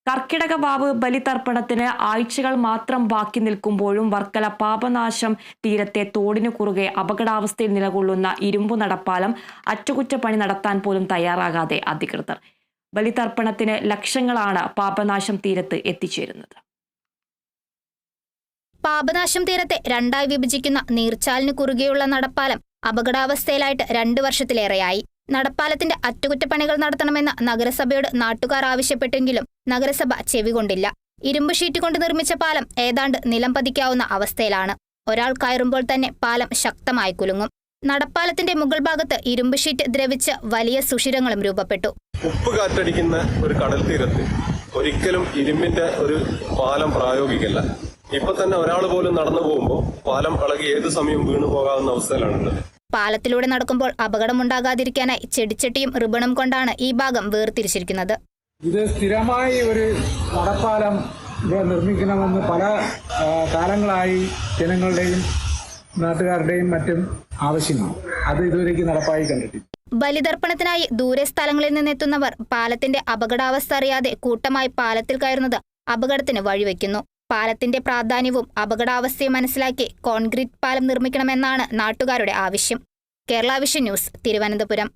കർക്കിടക വാവ് ബലിതർപ്പണത്തിന് ആഴ്ചകൾ മാത്രം ബാക്കി നിൽക്കുമ്പോഴും വർക്കല പാപനാശം തീരത്തെ തോടിനു കുറുകെ അപകടാവസ്ഥയിൽ നിലകൊള്ളുന്ന ഇരുമ്പു നടപ്പാലം അറ്റകുറ്റപ്പണി നടത്താൻ പോലും തയ്യാറാകാതെ അധികൃതർ. ബലിതർപ്പണത്തിന് ലക്ഷങ്ങളാണ് പാപനാശം തീരത്ത് എത്തിച്ചേരുന്നത്. പാപനാശം തീരത്തെ രണ്ടായി വിഭജിക്കുന്ന നീർച്ചാലിന് കുറുകെയുള്ള നടപ്പാലം അപകടാവസ്ഥയിലായിട്ട് 2 വർഷത്തിലേറെയായി. നടപ്പാലത്തിന്റെ അറ്റകുറ്റപ്പണികൾ നടത്തണമെന്ന് നഗരസഭയോട് നാട്ടുകാർ ആവശ്യപ്പെട്ടെങ്കിലും നഗരസഭ ചെവികൊണ്ടില്ല. ഇരുമ്പ് ഷീറ്റ് കൊണ്ട് നിർമ്മിച്ച പാലം ഏതാണ്ട് നിലം പതിക്കാവുന്ന അവസ്ഥയിലാണ്. ഒരാൾ കയറുമ്പോൾ തന്നെ പാലം ശക്തമായി കുലുങ്ങും. നടപ്പാലത്തിന്റെ മുകൾ ഭാഗത്ത് ഇരുമ്പ് ഷീറ്റ് ദ്രവിച്ച് വലിയ സുഷിരങ്ങളും രൂപപ്പെട്ടു. ഉപ്പ് കാറ്റടിക്കുന്ന ഒരു കടൽ തീരത്ത് ഒരിക്കലും ഇരുമ്പിന്റെ ഒരു പാലം പ്രായോഗികമല്ല. ഇപ്പൊ തന്നെ ഒരാൾ പോലും നടന്നു പോകുമ്പോൾ പാലം ഇളകി ഏത് സമയം വീണു പോകാവുന്ന അവസ്ഥയിലാണുള്ളത്. പാലത്തിലൂടെ നടക്കുമ്പോൾ അപകടമുണ്ടാകാതിരിക്കാനായി ചെടിച്ചട്ടിയും റിബണും കൊണ്ടാണ് ഈ ഭാഗം വേർതിരിച്ചിരിക്കുന്നത്. ഇത് സ്ഥിരമായി ഒരു നടപ്പാലം ഇവിടെ നിർമ്മിക്കണമെന്ന് പല കാലങ്ങളായി ജനങ്ങളുടെയും നാട്ടുകാരുടെയും മറ്റും ആവശ്യമാണ്. അത് ഇതുവരേക്ക് നടപ്പായി കണ്ടിട്ടില്ല. ബലിതർപ്പണത്തിനായി ദൂരെ സ്ഥലങ്ങളിൽ നിന്നെത്തുന്നവർ പാലത്തിന്റെ അപകടാവസ്ഥ അറിയാതെ കൂട്ടമായി പാലത്തിൽ കയറുന്നത് അപകടത്തിന് വഴിവെക്കുന്നു. പാലത്തിന്റെ പ്രാധാന്യവും അപകടാവസ്ഥയും മനസ്സിലാക്കി കോൺക്രീറ്റ് പാലം നിർമ്മിക്കണമെന്നാണ് നാട്ടുകാരുടെ ആവശ്യം. Kerala vision news, Thiruvananthapuram.